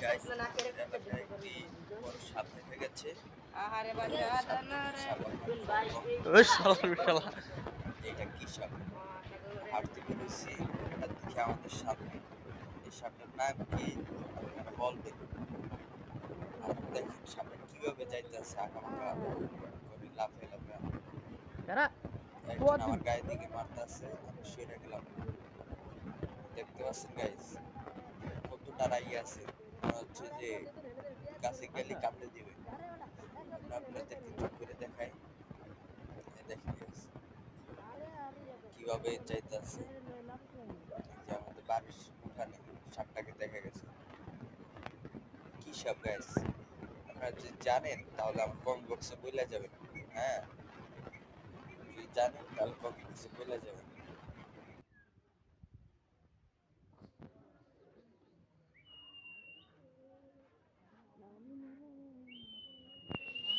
Guys এলাকায় একটি বড় সাপ দেখা গেছে। ওই শালা শালা এটা কি সাপ? হাঁটতে বেরোচ্ছি, হঠাৎ দেখি আমাদের সামনে। এই সাপটার নাম কি আপনারা বলবেন? আর দেখেন সামনে কিভাবে যাইতেছে আঁকাবাঁকা করে লাফে লাফে। কারা একজন আমার গায়ে দিকে মারতেছে, আমি সরে গেলাম। দেখতে পাচ্ছেন গাইস কতটা রাগি আছে, মনে হচ্ছে যে কাছে গেলে কামড়ে দিবে। আপনাদেরকে চুপ করে দেখাই, দেখেন guys, কিভাবে যাইতেছে। যে আমাদের বাড়ির উঠানে সাপটাকে দেখা গেছে। কি সাপ গাইস? আপনারা যদি জানেন তাহলে আমার কমেন্ট বক্সে বলে যাবেন। হ্যাঁ, যদি জানেন তাহলে কমেন্ট বক্সে বলে যাবেন।